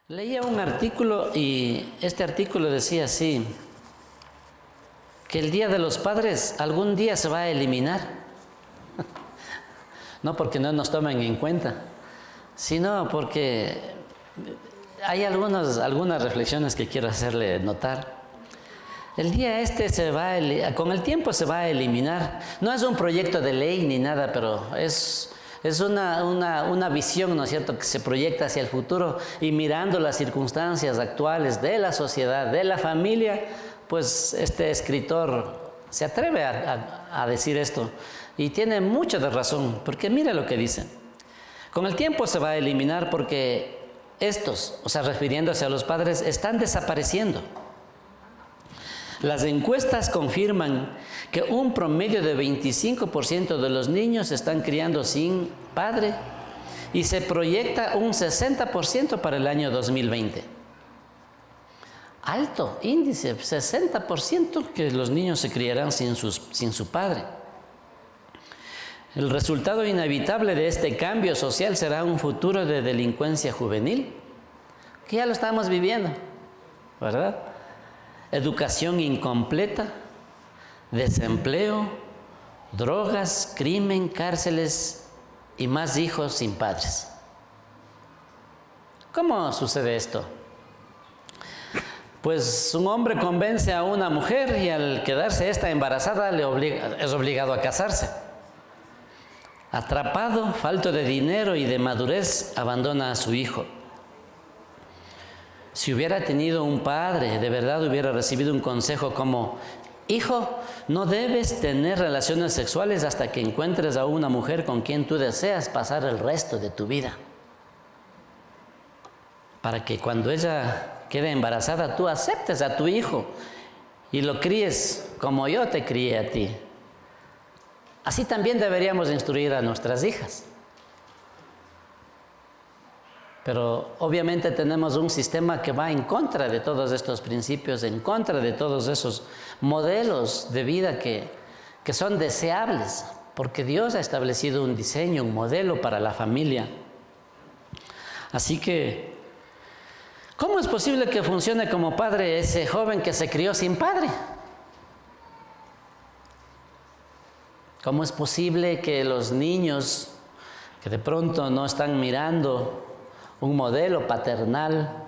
Leía un artículo y este artículo decía así, que el Día de los Padres algún día se va a eliminar. No porque no nos tomen en cuenta, sino porque hay algunas reflexiones que quiero hacerle notar. El día con el tiempo se va a eliminar. No es un proyecto de ley ni nada, pero es una visión, ¿no es cierto?, que se proyecta hacia el futuro y mirando las circunstancias actuales de la sociedad, de la familia, pues este escritor se atreve a decir esto y tiene mucha de razón, porque mira lo que dice. Con el tiempo se va a eliminar porque estos, o sea, refiriéndose a los padres, están desapareciendo. Las encuestas confirman que un promedio de 25% de los niños se están criando sin padre y se proyecta un 60% para el año 2020. Alto índice, 60% que los niños se criarán sin su padre. El resultado inevitable de este cambio social será un futuro de delincuencia juvenil, que ya lo estamos viviendo, ¿verdad? Educación incompleta, desempleo, drogas, crimen, cárceles y más hijos sin padres. ¿Cómo sucede esto? Pues un hombre convence a una mujer y al quedarse esta embarazada es obligado a casarse. Atrapado, falto de dinero y de madurez, abandona a su hijo. Si hubiera tenido un padre, de verdad hubiera recibido un consejo como: hijo, no debes tener relaciones sexuales hasta que encuentres a una mujer con quien tú deseas pasar el resto de tu vida. Para que cuando ella quede embarazada, tú aceptes a tu hijo y lo críes como yo te crié a ti. Así también deberíamos instruir a nuestras hijas. Pero obviamente tenemos un sistema que va en contra de todos estos principios, en contra de todos esos modelos de vida que son deseables, porque Dios ha establecido un diseño, un modelo para la familia. Así que, ¿cómo es posible que funcione como padre ese joven que se crió sin padre? ¿Cómo es posible que los niños que de pronto no están mirando un modelo paternal,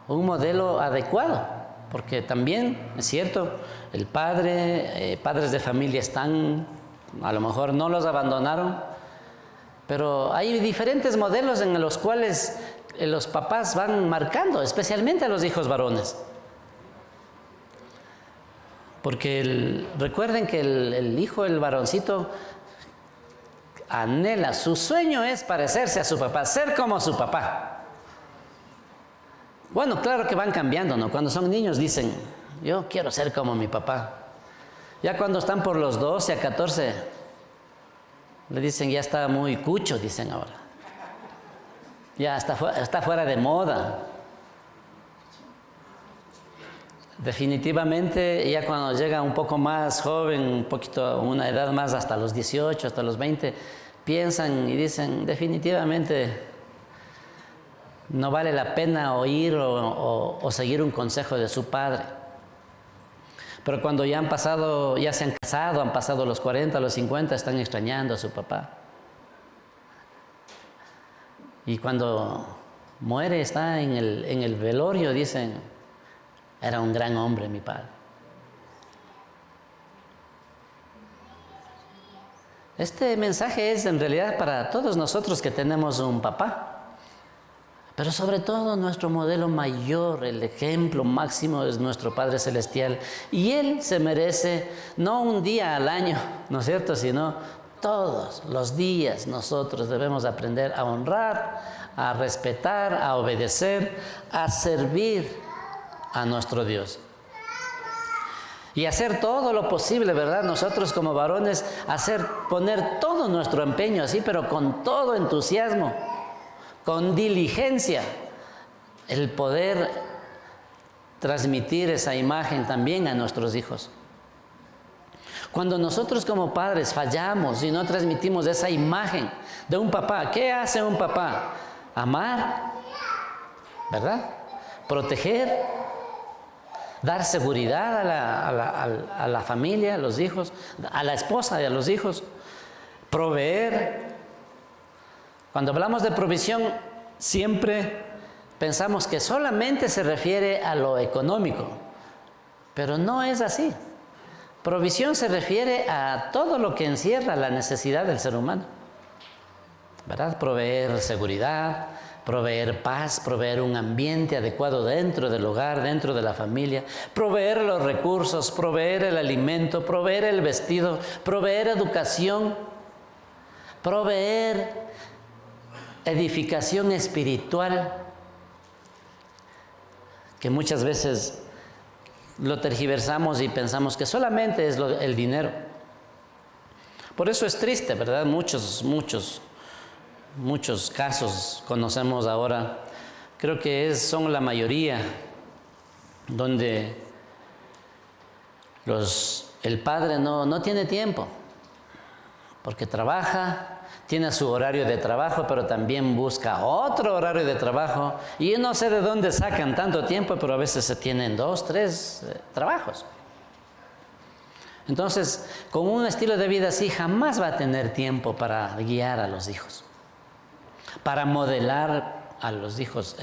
un modelo adecuado? Porque también, es cierto, padres de familia están, a lo mejor no los abandonaron, pero hay diferentes modelos en los cuales los papás van marcando, especialmente a los hijos varones. Porque recuerden que el hijo, el varoncito, anhela, su sueño es parecerse a su papá, ser como su papá. Bueno, claro que van cambiando, ¿no? Cuando son niños dicen: yo quiero ser como mi papá. Ya cuando están por los 12 a 14, le dicen: ya está muy cucho, dicen ahora. Ya está fuera de moda. Definitivamente, ya cuando llega un poco más joven, una edad más, hasta los 18, hasta los 20, piensan y dicen: definitivamente no vale la pena oír o seguir un consejo de su padre. Pero cuando ya se han casado, han pasado los 40, los 50, están extrañando a su papá. Y cuando muere, está en el velorio, dicen: era un gran hombre mi padre. Este mensaje es en realidad para todos nosotros que tenemos un papá. Pero sobre todo nuestro modelo mayor, el ejemplo máximo es nuestro Padre Celestial. Y Él se merece no un día al año, ¿no es cierto?, sino todos los días nosotros debemos aprender a honrar, a respetar, a obedecer, a servir a nuestro Dios. Y hacer todo lo posible, ¿verdad? Nosotros como varones, poner todo nuestro empeño así, pero con todo entusiasmo, con diligencia, el poder transmitir esa imagen también a nuestros hijos. Cuando nosotros como padres fallamos y no transmitimos esa imagen de un papá, ¿qué hace un papá? Amar, ¿verdad? Proteger, dar seguridad a la familia, a los hijos, a la esposa y a los hijos, proveer. Cuando hablamos de provisión, siempre pensamos que solamente se refiere a lo económico, pero no es así. Provisión se refiere a todo lo que encierra la necesidad del ser humano, ¿verdad? Proveer seguridad, proveer paz, proveer un ambiente adecuado dentro del hogar, dentro de la familia, proveer los recursos, proveer el alimento, proveer el vestido, proveer educación, proveer edificación espiritual, que muchas veces lo tergiversamos y pensamos que solamente es el dinero. Por eso es triste, ¿verdad? Muchos casos conocemos ahora, creo que son la mayoría, donde el padre no tiene tiempo, porque trabaja, tiene su horario de trabajo, pero también busca otro horario de trabajo, y yo no sé de dónde sacan tanto tiempo, pero a veces se tienen 2, 3 trabajos. Entonces, con un estilo de vida así, jamás va a tener tiempo para guiar a los hijos, para modelar a los hijos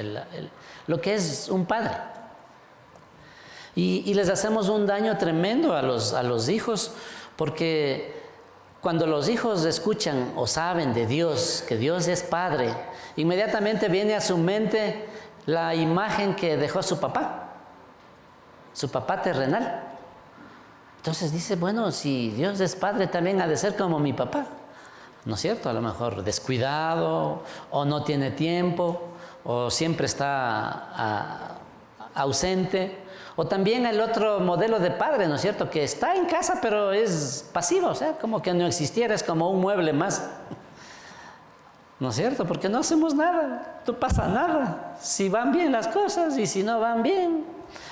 lo que es un padre. Y les hacemos un daño tremendo a los hijos, porque cuando los hijos escuchan o saben de Dios, que Dios es Padre, inmediatamente viene a su mente la imagen que dejó su papá terrenal. Entonces dice, bueno, si Dios es Padre, también ha de ser como mi papá, ¿no es cierto? A lo mejor descuidado, o no tiene tiempo, o siempre está ausente. O también el otro modelo de padre, ¿no es cierto? Que está en casa, pero es pasivo, o sea, como que no existiera, es como un mueble más. ¿No es cierto? Porque no hacemos nada, no pasa nada. Si van bien las cosas y si no van bien,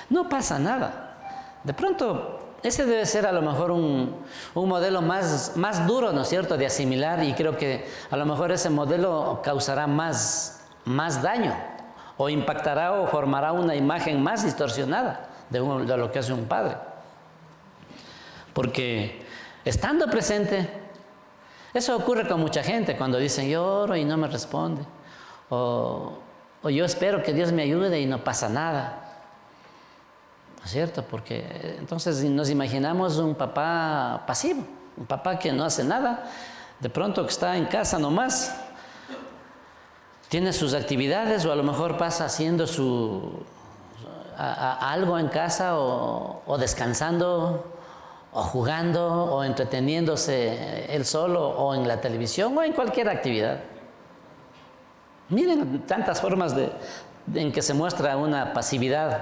no pasa nada. De pronto, ese debe ser a lo mejor un modelo más duro, ¿no es cierto?, de asimilar, y creo que a lo mejor ese modelo causará más daño, o impactará o formará una imagen más distorsionada de lo que hace un padre. Porque estando presente, eso ocurre con mucha gente cuando dicen yo oro y no me responde, o yo espero que Dios me ayude y no pasa nada, ¿no es cierto? Porque entonces nos imaginamos un papá pasivo, un papá que no hace nada, de pronto que está en casa nomás, tiene sus actividades, o a lo mejor pasa haciendo algo en casa, o descansando, o jugando, o entreteniéndose él solo, o en la televisión, o en cualquier actividad. Miren tantas formas en que se muestra una pasividad,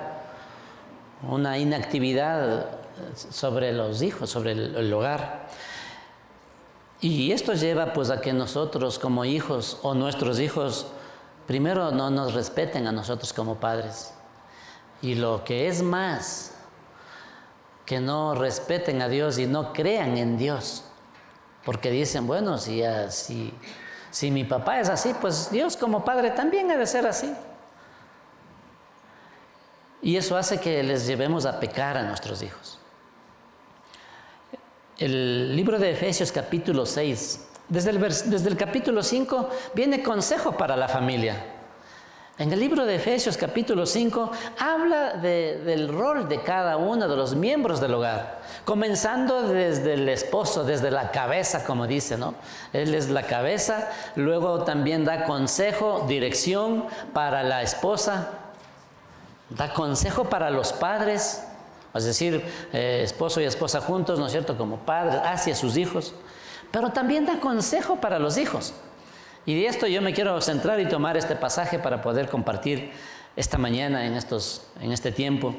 una inactividad sobre los hijos, sobre el hogar. Y esto lleva pues a que nosotros como hijos, o nuestros hijos, primero no nos respeten a nosotros como padres. Y lo que es más, que no respeten a Dios y no crean en Dios. Porque dicen, bueno, si mi papá es así, pues Dios como padre también ha de ser así. Y eso hace que les llevemos a pecar a nuestros hijos. El libro de Efesios capítulo 6, desde el capítulo 5 viene consejo para la familia. En el libro de Efesios capítulo 5 habla del rol de cada uno de los miembros del hogar, comenzando desde el esposo, desde la cabeza, como dice, ¿no? Él es la cabeza, luego también da consejo, dirección para la esposa, da consejo para los padres, es decir, esposo y esposa juntos, ¿no es cierto?, como padres hacia sus hijos, pero también da consejo para los hijos. Y de esto yo me quiero centrar y tomar este pasaje para poder compartir esta mañana en este tiempo.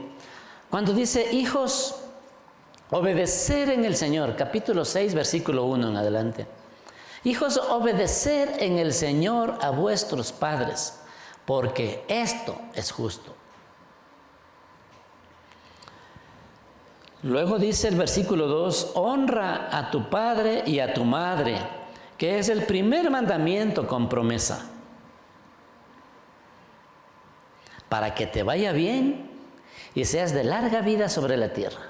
Cuando dice, hijos, obedecer en el Señor, capítulo 6, versículo 1 en adelante. Hijos, obedecer en el Señor a vuestros padres, porque esto es justo. Luego dice el versículo 2, honra a tu padre y a tu madre, que es el primer mandamiento con promesa, para que te vaya bien y seas de larga vida sobre la tierra.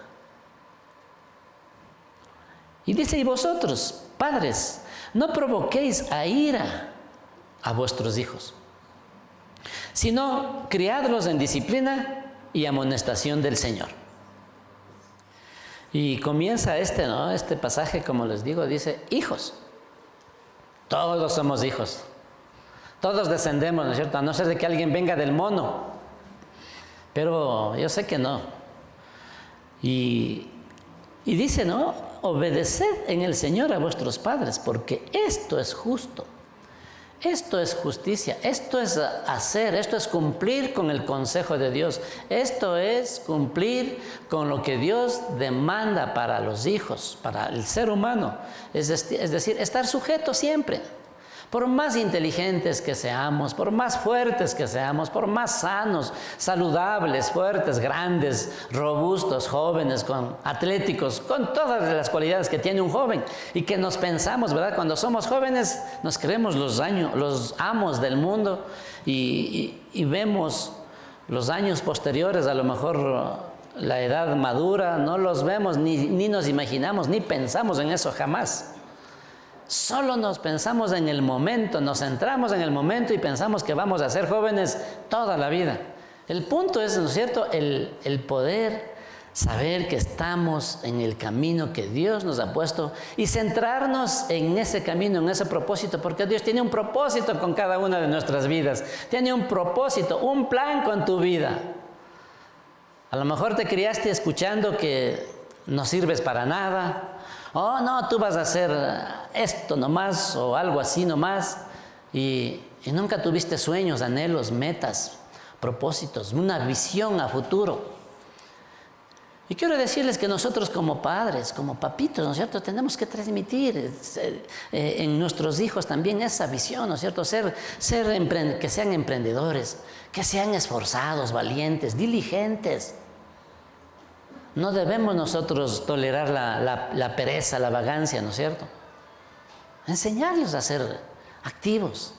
Y dice, y vosotros, padres, no provoquéis a ira a vuestros hijos, sino criadlos en disciplina y amonestación del Señor. Y comienza este pasaje, como les digo, dice, hijos. Todos somos hijos. Todos descendemos, ¿no es cierto? A no ser de que alguien venga del mono. Pero yo sé que no. Y dice, ¿no? Obedeced en el Señor a vuestros padres, porque esto es justo. Esto es justicia, esto es hacer, esto es cumplir con el consejo de Dios. Esto es cumplir con lo que Dios demanda para los hijos, para el ser humano. Es decir, estar sujeto siempre. Por más inteligentes que seamos, por más fuertes que seamos, por más sanos, saludables, fuertes, grandes, robustos, jóvenes, atléticos, con todas las cualidades que tiene un joven y que nos pensamos, ¿verdad? Cuando somos jóvenes nos creemos los amos del mundo y vemos los años posteriores, a lo mejor la edad madura, no los vemos, ni nos imaginamos, ni pensamos en eso jamás. Solo nos pensamos en el momento, nos centramos en el momento y pensamos que vamos a ser jóvenes toda la vida. El punto es, ¿no es cierto?, el poder saber que estamos en el camino que Dios nos ha puesto y centrarnos en ese camino, en ese propósito, porque Dios tiene un propósito con cada una de nuestras vidas. Tiene un propósito, un plan con tu vida. A lo mejor te criaste escuchando que no sirves para nada. Oh, no, tú vas a hacer esto nomás o algo así nomás. Y nunca tuviste sueños, anhelos, metas, propósitos, una visión a futuro. Y quiero decirles que nosotros como padres, como papitos, ¿no es cierto?, tenemos que transmitir en nuestros hijos también esa visión, ¿no es cierto?, que sean emprendedores, que sean esforzados, valientes, diligentes. No debemos nosotros tolerar la pereza, la vagancia, ¿no es cierto? Enseñarlos a ser activos.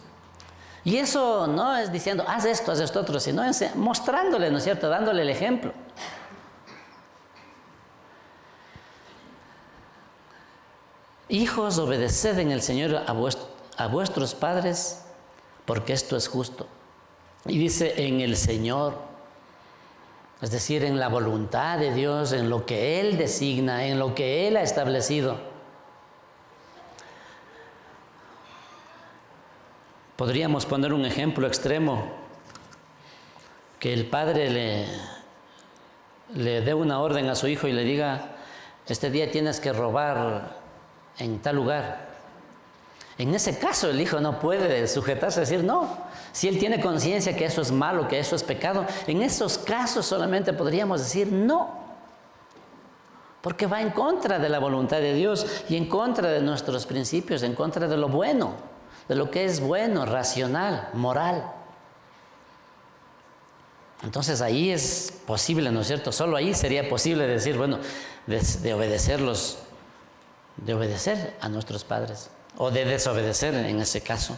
Y eso no es diciendo, haz esto otro, sino mostrándole, ¿no es cierto?, dándole el ejemplo. Hijos, obedeced en el Señor a vuestros padres, porque esto es justo. Y dice, en el Señor. Es decir, en la voluntad de Dios, en lo que Él designa, en lo que Él ha establecido. Podríamos poner un ejemplo extremo, que el padre le dé una orden a su hijo y le diga, este día tienes que robar en tal lugar. En ese caso el hijo no puede sujetarse a decir no. Si él tiene conciencia que eso es malo, que eso es pecado, en esos casos solamente podríamos decir no. Porque va en contra de la voluntad de Dios y en contra de nuestros principios, en contra de lo bueno, de lo que es bueno, racional, moral. Entonces ahí es posible, ¿no es cierto? Solo ahí sería posible decir, bueno, de obedecer a nuestros padres. O de desobedecer en ese caso.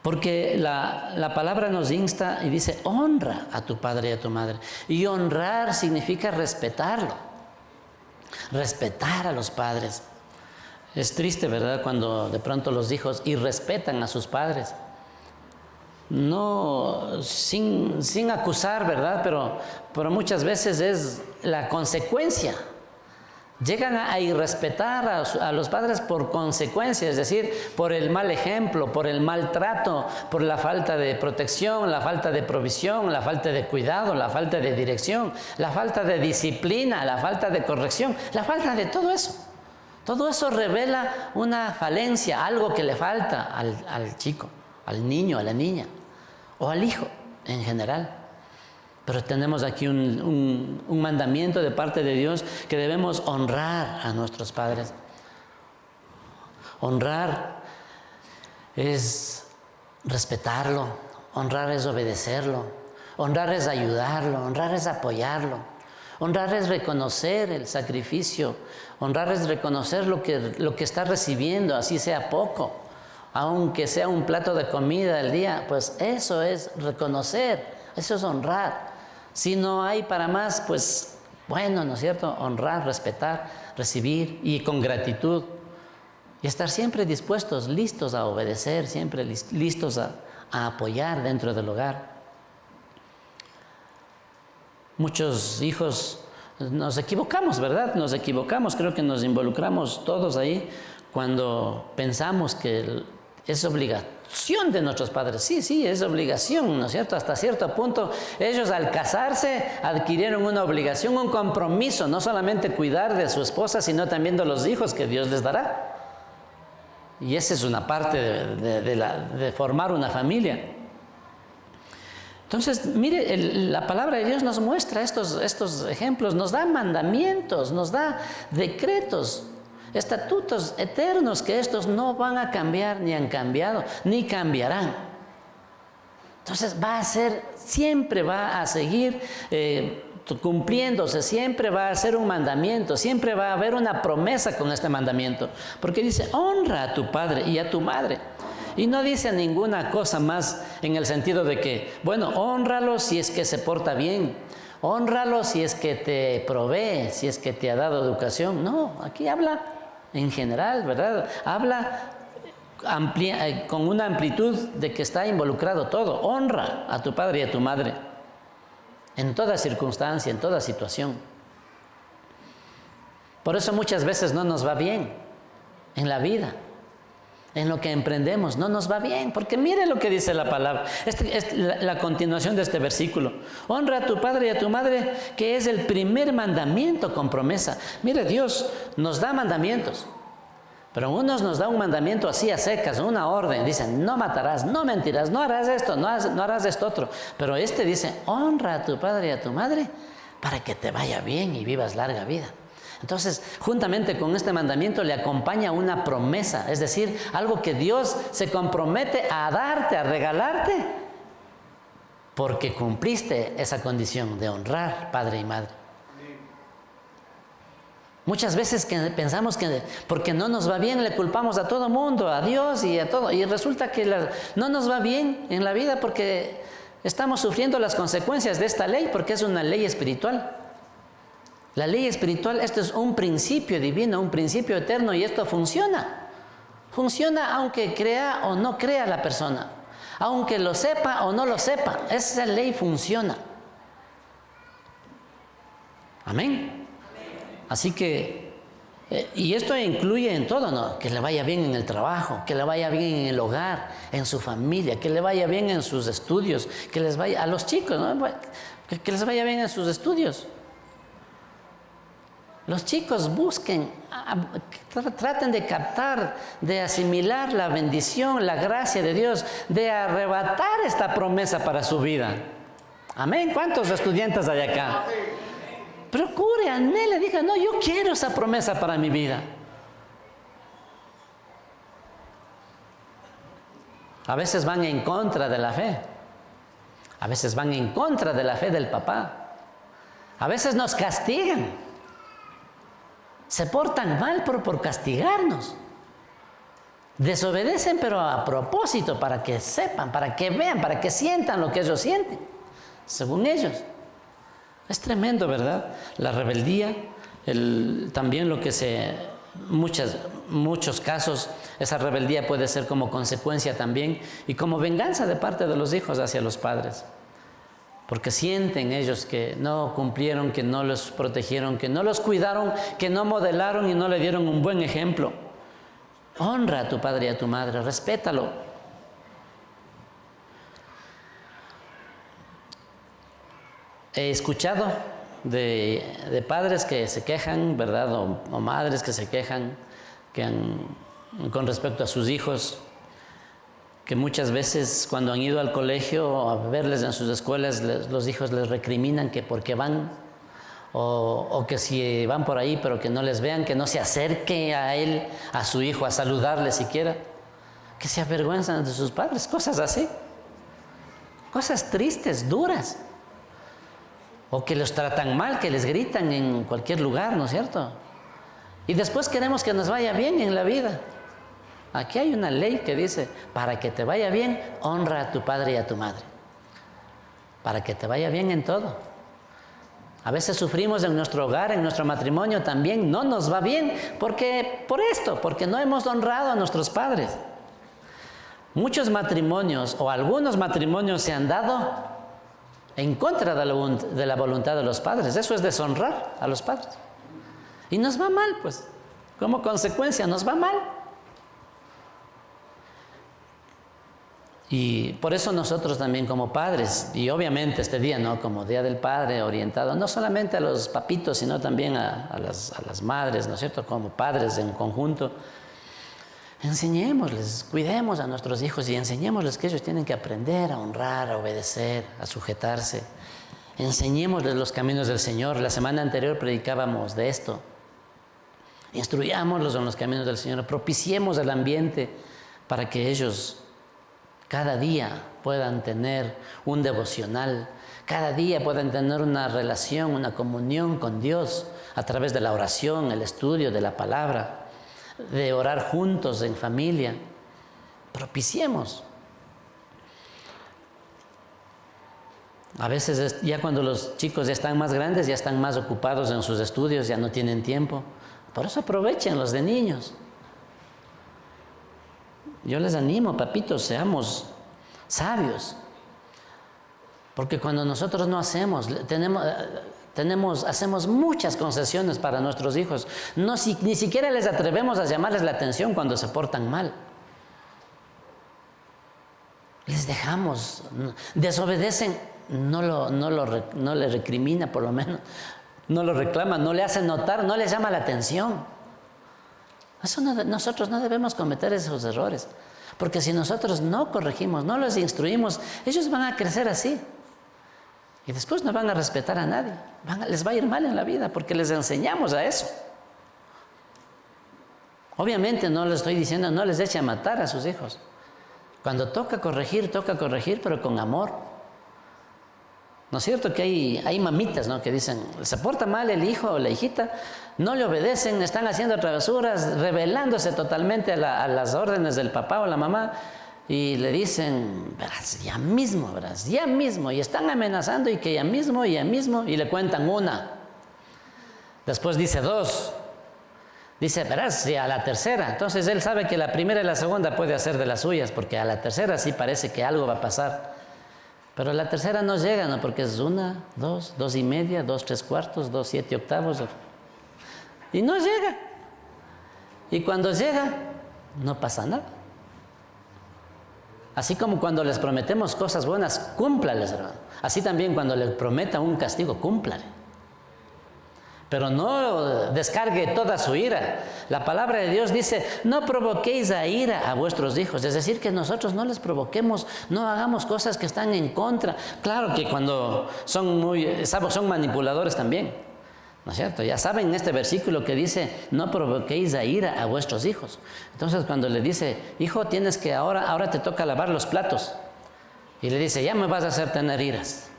Porque la palabra nos insta y dice, honra a tu padre y a tu madre. Y honrar significa respetarlo. Respetar a los padres. Es triste, ¿verdad?, cuando de pronto los hijos irrespetan a sus padres. No, sin acusar, ¿verdad? Pero muchas veces es la consecuencia. Llegan a irrespetar a los padres por consecuencia, es decir, por el mal ejemplo, por el maltrato, por la falta de protección, la falta de provisión, la falta de cuidado, la falta de dirección, la falta de disciplina, la falta de corrección, la falta de todo eso. Todo eso revela una falencia, algo que le falta al chico, al niño, a la niña o al hijo en general. Pero tenemos aquí un mandamiento de parte de Dios que debemos honrar a nuestros padres. Honrar es respetarlo, honrar es obedecerlo, honrar es ayudarlo, honrar es apoyarlo, honrar es reconocer el sacrificio, honrar es reconocer lo que está recibiendo, así sea poco. aunque sea un plato de comida al día, pues eso es reconocer, eso es honrar. Si no hay para más, pues bueno, ¿no es cierto? Honrar, respetar, recibir y con gratitud. Y estar siempre dispuestos, listos a obedecer, siempre listos a apoyar dentro del hogar. Muchos hijos nos equivocamos, ¿verdad? Nos equivocamos, creo que nos involucramos todos ahí cuando pensamos que es obligación de nuestros padres. Sí, es obligación, ¿no es cierto? Hasta cierto punto, ellos al casarse adquirieron una obligación, un compromiso, no solamente cuidar de su esposa, sino también de los hijos que Dios les dará. Y esa es una parte de formar una familia. Entonces, mire, la palabra de Dios nos muestra estos ejemplos, nos da mandamientos, nos da decretos, estatutos eternos que estos no van a cambiar, ni han cambiado, ni cambiarán. Entonces siempre va a seguir cumpliéndose, siempre va a ser un mandamiento, siempre va a haber una promesa con este mandamiento, porque dice, honra a tu padre y a tu madre. Y no dice ninguna cosa más en el sentido de que, bueno, hónralo si es que se porta bien, hónralo si es que te provee, si es que te ha dado educación. No, aquí habla en general, ¿verdad? Habla con una amplitud de que está involucrado todo. Honra a tu padre y a tu madre en toda circunstancia, en toda situación. Por eso muchas veces no nos va bien en la vida. En lo que emprendemos no nos va bien, porque mire lo que dice la palabra, la continuación de este versículo. Honra a tu padre y a tu madre, que es el primer mandamiento con promesa. Mire, Dios nos da mandamientos, pero unos nos da un mandamiento así a secas, una orden. Dicen, no matarás, no mentirás, no harás esto, no harás esto otro. Pero este dice, honra a tu padre y a tu madre para que te vaya bien y vivas larga vida. Entonces, juntamente con este mandamiento le acompaña una promesa, es decir, algo que Dios se compromete a darte, a regalarte, porque cumpliste esa condición de honrar padre y madre. Muchas veces que pensamos que porque no nos va bien le culpamos a todo mundo, a Dios y a todo, y resulta que no nos va bien en la vida porque estamos sufriendo las consecuencias de esta ley, porque es una ley espiritual. La ley espiritual, esto es un principio divino, un principio eterno, y esto funciona. Funciona aunque crea o no crea la persona, aunque lo sepa o no lo sepa, esa ley funciona. Amén. Así que, y esto incluye en todo, ¿no? Que le vaya bien en el trabajo, que le vaya bien en el hogar, en su familia, que le vaya bien en sus estudios, que les vaya, a los chicos, ¿no? Que les vaya bien en sus estudios. Los chicos busquen, traten de captar, de asimilar la bendición, la gracia de Dios, de arrebatar esta promesa para su vida. Amén. ¿Cuántos estudiantes hay acá? Procure, anhele, diga, no, yo quiero esa promesa para mi vida. A veces van en contra de la fe. A veces van en contra de la fe del papá. A veces nos castigan. Se portan mal por castigarnos. Desobedecen, pero a propósito, para que sepan, para que vean, para que sientan lo que ellos sienten, según ellos. Es tremendo, ¿verdad? La rebeldía, también lo que muchos casos, esa rebeldía puede ser como consecuencia también y como venganza de parte de los hijos hacia los padres. Porque sienten ellos que no cumplieron, que no los protegieron, que no los cuidaron, que no modelaron y no le dieron un buen ejemplo. Honra a tu padre y a tu madre, respétalo. He escuchado de padres que se quejan, ¿verdad? O madres que se quejan con respecto a sus hijos, que muchas veces cuando han ido al colegio a verles en sus escuelas, los hijos les recriminan que porque van, o que si van por ahí pero que no les vean, que no se acerque a él, a su hijo, a saludarle siquiera, que se avergüenzan de sus padres, cosas así, cosas tristes, duras, o que los tratan mal, que les gritan en cualquier lugar, ¿no es cierto? Y después queremos que nos vaya bien en la vida. Aquí hay una ley que dice, para que te vaya bien, honra a tu padre y a tu madre. Para que te vaya bien en todo. A veces sufrimos en nuestro hogar, en nuestro matrimonio también, no nos va bien, porque no hemos honrado a nuestros padres. Muchos matrimonios o algunos matrimonios se han dado en contra de la voluntad de los padres. Eso es deshonrar a los padres. Y nos va mal, pues. Como consecuencia, nos va mal. Y por eso nosotros también como padres, y obviamente este día, ¿no?, como Día del Padre, orientado no solamente a los papitos, sino también a las madres, ¿no es cierto?, como padres en conjunto, enseñémosles, cuidemos a nuestros hijos y enseñémosles que ellos tienen que aprender a honrar, a obedecer, a sujetarse. Enseñémosles los caminos del Señor. La semana anterior predicábamos de esto. Instruyámoslos en los caminos del Señor, propiciemos el ambiente para que ellos cada día puedan tener un devocional, cada día puedan tener una relación, una comunión con Dios a través de la oración, el estudio de la palabra, de orar juntos en familia. Propiciemos. A veces ya cuando los chicos ya están más grandes, ya están más ocupados en sus estudios, ya no tienen tiempo. Por eso aprovechen los de niños. Yo les animo, papitos, seamos sabios. Porque cuando nosotros no hacemos, hacemos muchas concesiones para nuestros hijos. Ni siquiera les atrevemos a llamarles la atención cuando se portan mal. Les dejamos, desobedecen, no le recrimina por lo menos, no lo reclama, no le hace notar, no les llama la atención. Nosotros no debemos cometer esos errores, porque si nosotros no corregimos, no los instruimos, ellos van a crecer así y después no van a respetar a nadie, les va a ir mal en la vida porque les enseñamos a eso. Obviamente no les estoy diciendo, no les eche a matar a sus hijos. Cuando toca corregir, pero con amor. ¿No es cierto que hay mamitas, ¿no?, que dicen, se porta mal el hijo o la hijita, no le obedecen, están haciendo travesuras, rebelándose totalmente a las órdenes del papá o la mamá, y le dicen, verás, ya mismo, y están amenazando, y que ya mismo, y le cuentan una. Después dice dos, dice, verás, y a la tercera. Entonces él sabe que la primera y la segunda puede hacer de las suyas, porque a la tercera sí parece que algo va a pasar. Pero la tercera no llega, ¿no?, porque es 1, 2, 2.5, 2 3/4, 2 7/8. Y no llega. Y cuando llega, no pasa nada. Así como cuando les prometemos cosas buenas, cúmplales, hermano. Así también cuando les prometa un castigo, cúmplale. Pero no descargue toda su ira. La palabra de Dios dice, no provoquéis a ira a vuestros hijos. Es decir, que nosotros no les provoquemos, no hagamos cosas que están en contra. Claro que cuando son manipuladores también, ¿no es cierto? Ya saben este versículo que dice, no provoquéis a ira a vuestros hijos. Entonces cuando le dice, hijo, tienes que ahora te toca lavar los platos. Y le dice, ya me vas a hacer tener iras.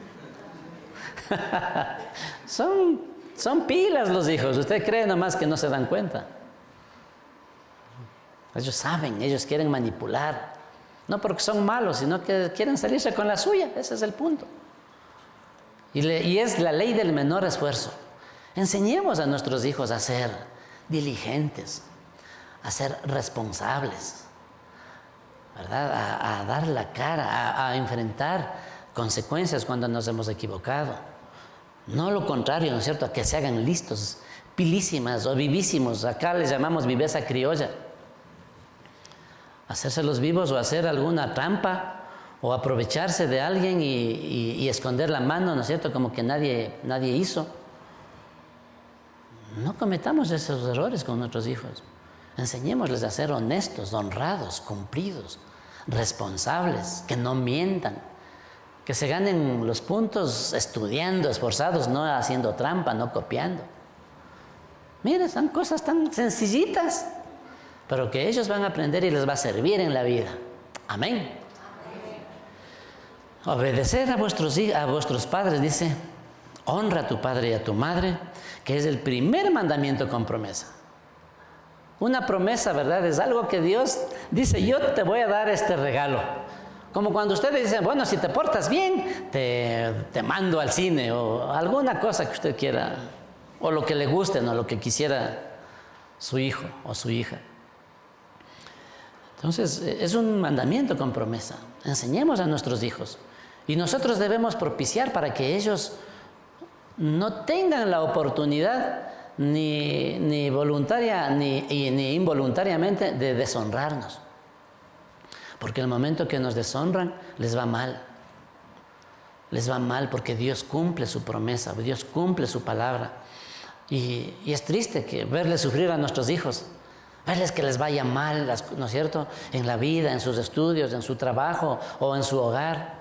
Son pilas los hijos. Usted cree nomás que no se dan cuenta. Ellos saben, ellos quieren manipular. No porque son malos, sino que quieren salirse con la suya. Ese es el punto. Y es la ley del menor esfuerzo. Enseñemos a nuestros hijos a ser diligentes, a ser responsables, ¿verdad? A dar la cara, a enfrentar consecuencias cuando nos hemos equivocado. No lo contrario, ¿no es cierto?, a que se hagan listos, pilísimas o vivísimos. Acá les llamamos viveza criolla. Hacerse los vivos o hacer alguna trampa o aprovecharse de alguien y esconder la mano, ¿no es cierto?, como que nadie hizo. No cometamos esos errores con nuestros hijos. Enseñémosles a ser honestos, honrados, cumplidos, responsables, que no mientan, que se ganen los puntos estudiando, esforzados, no haciendo trampa, no copiando. Mira, son cosas tan sencillitas, pero que ellos van a aprender y les va a servir en la vida. Amén. Obedecer a vuestros padres, dice, honra a tu padre y a tu madre, que es el primer mandamiento con promesa. Una promesa, ¿verdad? Es algo que Dios dice, yo te voy a dar este regalo. Como cuando ustedes dicen, bueno, si te portas bien, te mando al cine o alguna cosa que usted quiera, o lo que le guste, o lo que quisiera su hijo o su hija. Entonces, es un mandamiento con promesa. Enseñemos a nuestros hijos. Y nosotros debemos propiciar para que ellos no tengan la oportunidad ni voluntaria ni involuntariamente de deshonrarnos. Porque el momento que nos deshonran, les va mal. Les va mal porque Dios cumple su promesa, Dios cumple su palabra. Y es triste verles sufrir a nuestros hijos, verles que les vaya mal, ¿no es cierto?, en la vida, en sus estudios, en su trabajo o en su hogar.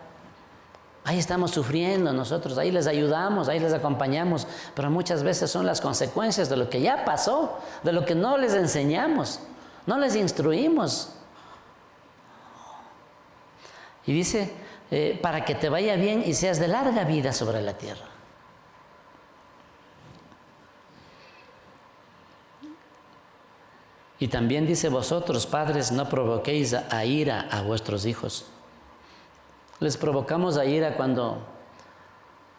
Ahí estamos sufriendo nosotros, ahí les ayudamos, ahí les acompañamos, pero muchas veces son las consecuencias de lo que ya pasó, de lo que no les enseñamos, no les instruimos. Y dice, para que te vaya bien y seas de larga vida sobre la tierra. Y también dice, vosotros, padres, no provoquéis a ira a vuestros hijos. Les provocamos a ira cuando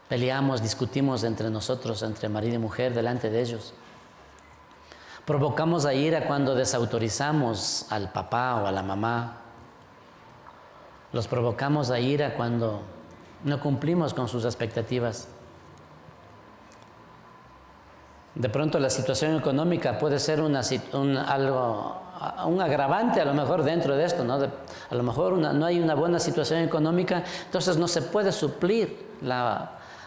peleamos, discutimos entre nosotros, entre marido y mujer, delante de ellos. Provocamos a ira cuando desautorizamos al papá o a la mamá. Los provocamos a ira cuando no cumplimos con sus expectativas. De pronto la situación económica puede ser un agravante a lo mejor dentro de esto, ¿no? A lo mejor no hay una buena situación económica, entonces no se puede suplir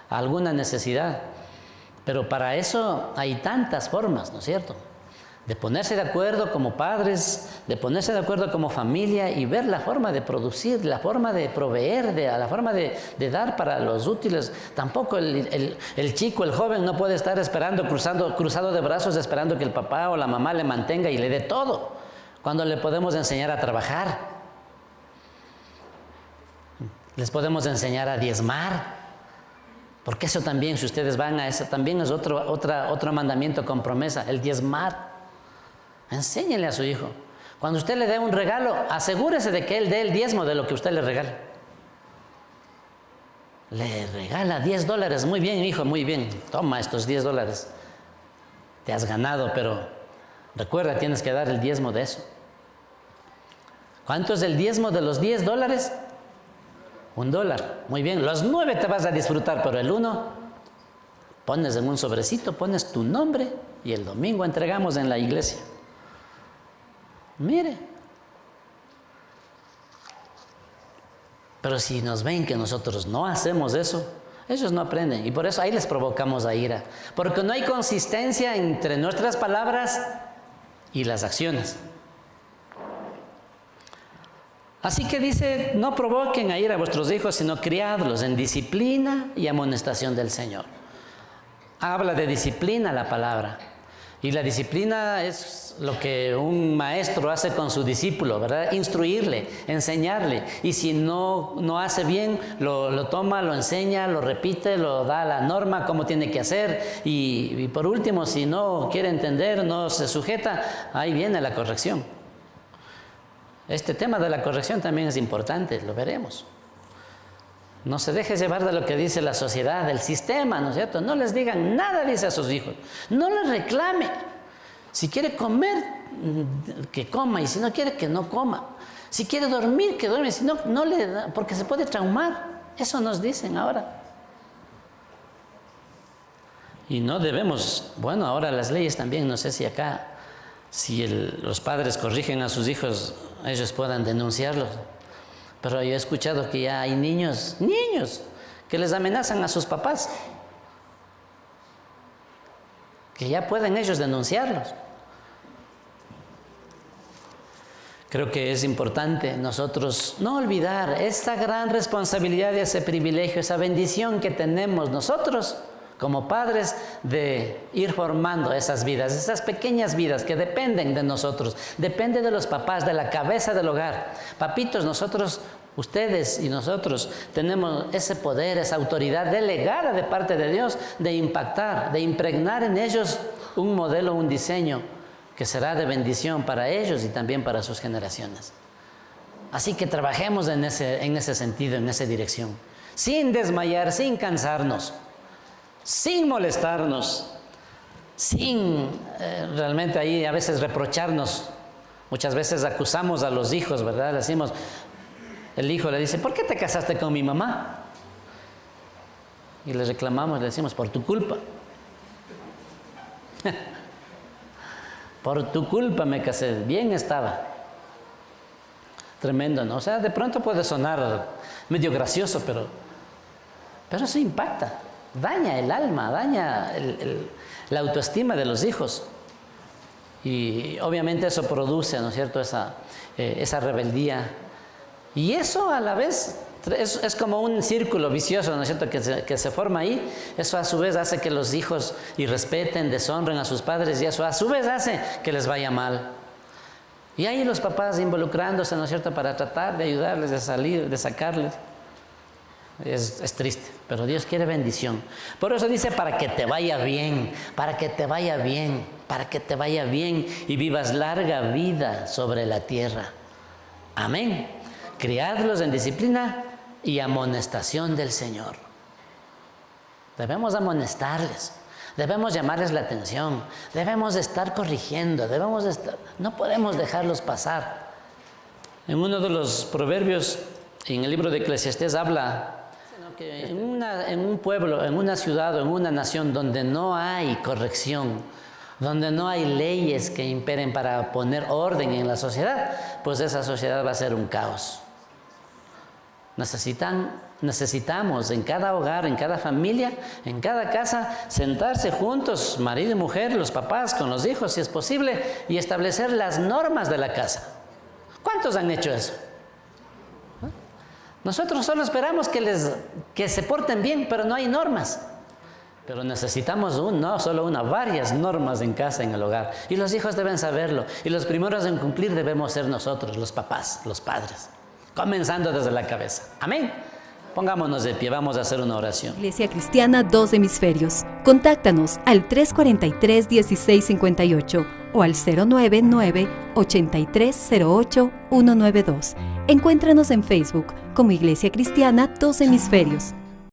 alguna necesidad. Pero para eso hay tantas formas, ¿no es cierto?, de ponerse de acuerdo como padres, de ponerse de acuerdo como familia y ver la forma de producir, la forma de proveer, la forma de dar para los útiles. Tampoco el chico, el joven no puede estar esperando, cruzado de brazos, esperando que el papá o la mamá le mantenga y le dé todo, cuando le podemos enseñar a trabajar. Les podemos enseñar a diezmar, porque eso también, si ustedes van a eso, también es otro mandamiento con promesa, el diezmar. Enséñele a su hijo. Cuando usted le dé un regalo, asegúrese de que él dé el diezmo de lo que usted le regala. Le regala $10. Muy bien, hijo, muy bien. Toma estos $10. Te has ganado, pero recuerda, tienes que dar el diezmo de eso. ¿Cuánto es el diezmo de los $10? $1. Muy bien, los 9 te vas a disfrutar, pero el 1 pones en un sobrecito, pones tu nombre y el domingo entregamos en la iglesia. Mire. Pero si nos ven que nosotros no hacemos eso, ellos no aprenden. Y por eso ahí les provocamos a ira. Porque no hay consistencia entre nuestras palabras y las acciones. Así que dice, no provoquen a ira a vuestros hijos, sino criadlos en disciplina y amonestación del Señor. Habla de disciplina la palabra. Y la disciplina es lo que un maestro hace con su discípulo, ¿verdad? Instruirle, enseñarle. Y si no hace bien, lo toma, lo enseña, lo repite, lo da la norma, cómo tiene que hacer. Y por último, si no quiere entender, no se sujeta, ahí viene la corrección. Este tema de la corrección también es importante, lo veremos. No se deje llevar de lo que dice la sociedad, del sistema, ¿no es cierto? No les digan nada, dice a sus hijos. No les reclame. Si quiere comer, que coma. Y si no quiere, que no coma. Si quiere dormir, que duerme. Si no, no le da, porque se puede traumar. Eso nos dicen ahora. Y no debemos, bueno, ahora las leyes también, no sé si acá, si los padres corrigen a sus hijos, ellos puedan denunciarlos. Pero yo he escuchado que ya hay niños que les amenazan a sus papás, que ya pueden ellos denunciarlos. Creo que es importante nosotros no olvidar esta gran responsabilidad y ese privilegio, esa bendición que tenemos nosotros como padres de ir formando esas vidas, esas pequeñas vidas que dependen de nosotros, depende de los papás, de la cabeza del hogar. Papitos, nosotros, ustedes y nosotros tenemos ese poder, esa autoridad delegada de parte de Dios de impactar, de impregnar en ellos un modelo, un diseño que será de bendición para ellos y también para sus generaciones. Así que trabajemos en ese sentido, en esa dirección, sin desmayar, sin cansarnos, sin molestarnos, sin realmente ahí a veces reprocharnos. Muchas veces acusamos a los hijos, ¿verdad? Le decimos, el hijo le dice, ¿por qué te casaste con mi mamá? Y le reclamamos, le decimos, por tu culpa. Por tu culpa me casé, bien estaba. Tremendo, ¿no? O sea, de pronto puede sonar medio gracioso, pero eso impacta, daña el alma, daña la autoestima de los hijos. Y obviamente eso produce, ¿no es cierto?, esa rebeldía. Y eso a la vez es como un círculo vicioso, ¿no es cierto?, que se forma ahí. Eso a su vez hace que los hijos irrespeten, deshonren a sus padres, y eso a su vez hace que les vaya mal. Y ahí los papás involucrándose, ¿no es cierto?, para tratar de ayudarles, de salir, de sacarles. Es triste, pero Dios quiere bendición. Por eso dice, para que te vaya bien, para que te vaya bien, para que te vaya bien y vivas larga vida sobre la tierra. Amén. Criadlos en disciplina y amonestación del Señor. Debemos amonestarles, debemos llamarles la atención, debemos estar corrigiendo, no podemos dejarlos pasar. En uno de los proverbios, en el libro de Eclesiastés, habla que en un pueblo, en una ciudad o en una nación donde no hay corrección, donde no hay leyes que imperen para poner orden en la sociedad, pues esa sociedad va a ser un caos. Necesitamos en cada hogar, en cada familia, en cada casa, sentarse juntos, marido y mujer, los papás con los hijos, si es posible, y establecer las normas de la casa. ¿Cuántos han hecho eso? Nosotros solo esperamos que se porten bien, pero no hay normas. Pero necesitamos no solo una, varias normas en casa, en el hogar. Y los hijos deben saberlo. Y los primeros en cumplir debemos ser nosotros, los papás, los padres. Comenzando desde la cabeza. Amén. Pongámonos de pie, vamos a hacer una oración. Iglesia Cristiana Dos Hemisferios. Contáctanos al 343-1658 o al 099-8308-192. Encuéntranos en Facebook como Iglesia Cristiana Dos Hemisferios.